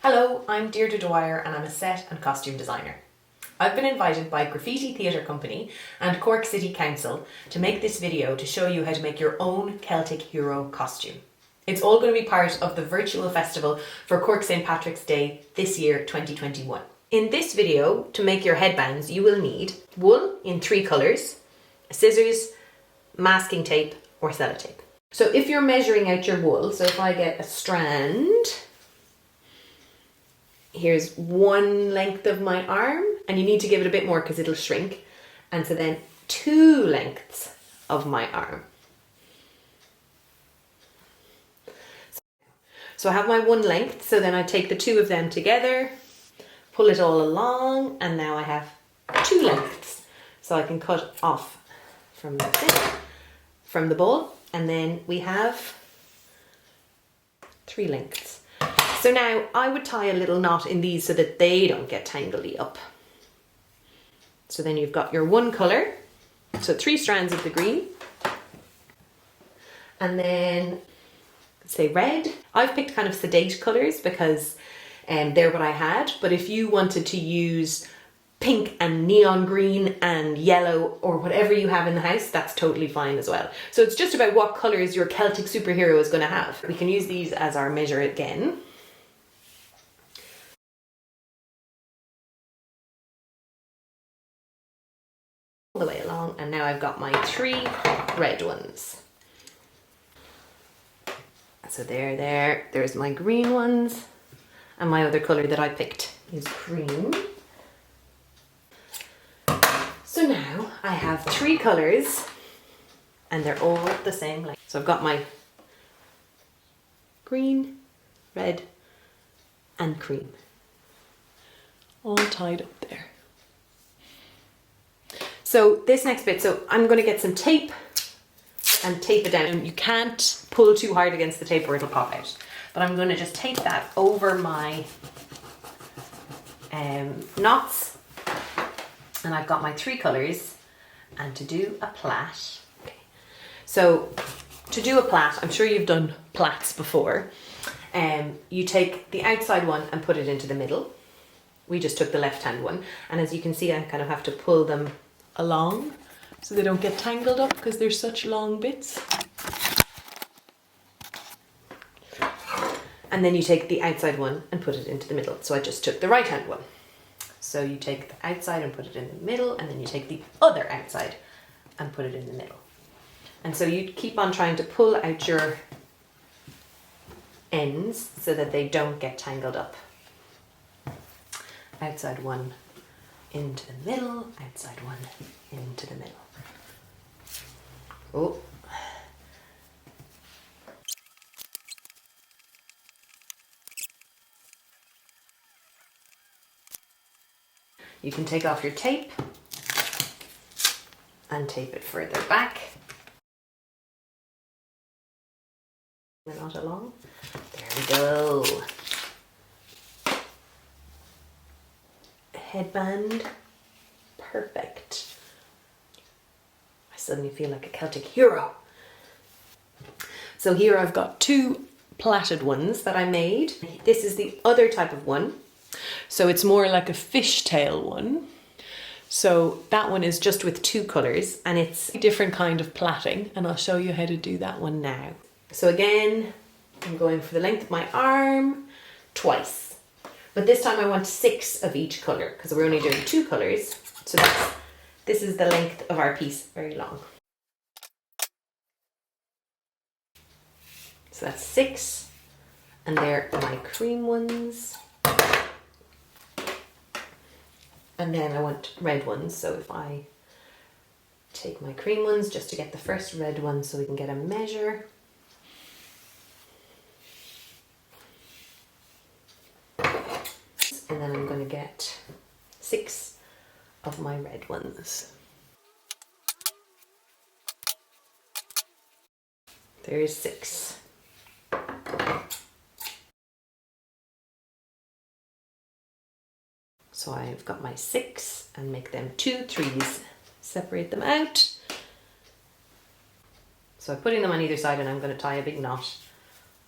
Hello, I'm Deirdre Dwyer and I'm a set and costume designer. I've been invited by Graffiti Theatre Company and Cork City Council to make this video to show you how to make your own Celtic hero costume. It's all going to be part of the virtual festival for Cork St.Patrick's Day this year, 2021. In this video, to make your headbands, you will need wool in 3 colours, scissors, masking tape or sellotape. So if you're measuring out your wool, so if I get a strand, here's 1 length of my arm, and you need to give it a bit more because it'll shrink. And so then 2 lengths of my arm. So I have my 1 length, so then I take the 2 of them together, pull it all along, and now I have 2 lengths. So I can cut off from the ball, and then we have 3 lengths. So now I would tie a little knot in these so that they don't get tangledy up. So then you've got your 1 colour, so 3 strands of the green, and then say red. I've picked kind of sedate colours because they're what I had, but if you wanted to use pink and neon green and yellow or whatever you have in the house, that's totally fine as well. So it's just about what colours your Celtic superhero is going to have. We can use these as our measure again. All the way along, and now I've got my 3 red ones. So there's my green ones, and my other colour that I picked is cream. So now I have 3 colours and they're all the same length. So I've got my green, red and cream all tied up there. So this next bit, so I'm going to get some tape and tape it down. You can't pull too hard against the tape or it'll pop out. But I'm going to just tape that over my knots. And I've got my 3 colours. And to do a plait, okay. So to do a plait, I'm sure you've done plaits before. You take the outside one and put it into the middle. We just took the left-hand one. And as you can see, I kind of have to pull them along so they don't get tangled up because they're such long bits. And then you take the outside one and put it into the middle. So I just took the right hand one. So you take the outside and put it in the middle, and then you take the other outside and put it in the middle. And so you keep on trying to pull out your ends so that they don't get tangled up. Outside one into the middle, outside one into the middle. Oh. You can take off your tape and tape it further back. Not along. There we go. Headband. Perfect. I suddenly feel like a Celtic hero. So here I've got 2 plaited ones that I made. This is the other type of one. So it's more like a fishtail one. So that one is just with 2 colours and it's a different kind of plaiting, and I'll show you how to do that one now. So again, I'm going for the length of my arm twice. But this time I want 6 of each colour because we're only doing 2 colours. So this is the length of our piece, very long. So that's 6, and they're my cream ones. And then I want red ones, so if I take my cream ones just to get the first red one so we can get a measure. And then I'm going to get 6 of my red ones. There's 6. So I've got my 6 and make them 2 3s. Separate them out. So I'm putting them on either side and I'm going to tie a big knot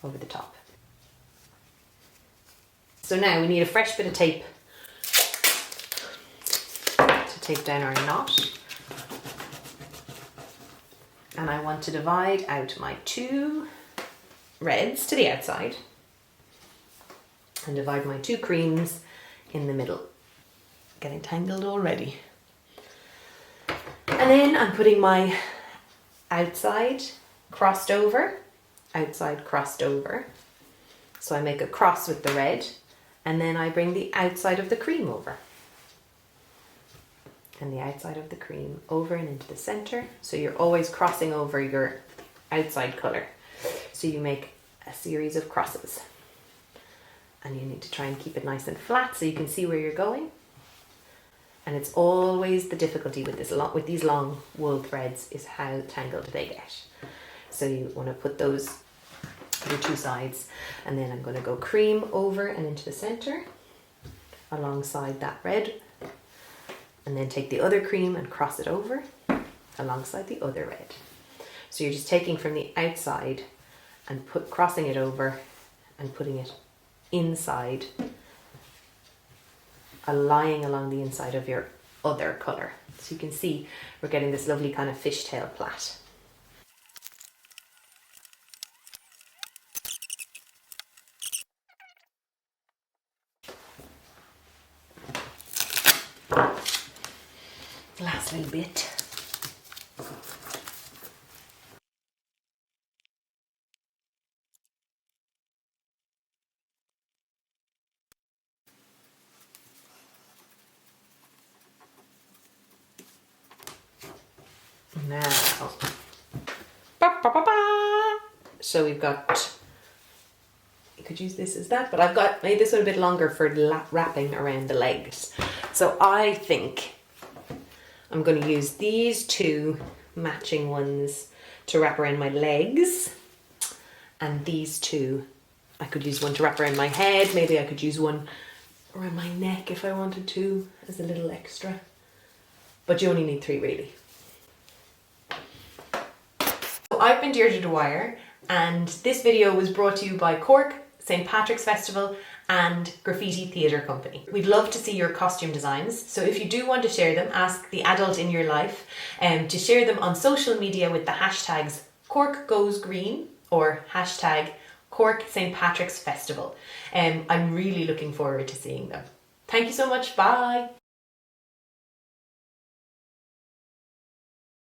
over the top. So now we need a fresh bit of tape to tape down our knot. And I want to divide out my 2 reds to the outside and divide my 2 creams in the middle. Getting tangled already. And then I'm putting my outside crossed over, outside crossed over. So I make a cross with the red, and then I bring the outside of the cream over. And the outside of the cream over and into the center. So you're always crossing over your outside colour. So you make a series of crosses. And you need to try and keep it nice and flat so you can see where you're going. And it's always the difficulty with these long wool threads is how tangled they get. So you want to put those on your 2 sides, and then I'm going to go cream over and into the center alongside that red, and then take the other cream and cross it over alongside the other red. So you're just taking from the outside and crossing it over and putting it inside, lying along the inside of your other colour. So you can see we're getting this lovely kind of fishtail plait. Last little bit. Now, so we've got, you could use this as that, but I've made this one a bit longer for wrapping around the legs. So I think I'm going to use these 2 matching ones to wrap around my legs, and these 2, I could use one to wrap around my head. Maybe I could use one around my neck if I wanted to, as a little extra, but you only need 3 really. I've been Deirdre Dwyer, and this video was brought to you by Cork, St. Patrick's Festival and Graffiti Theatre Company. We'd love to see your costume designs, so if you do want to share them, ask the adult in your life to share them on social media with the hashtags #CorkGoesGreen or #Cork St. Patrick's Festival. I'm really looking forward to seeing them. Thank you so much, bye!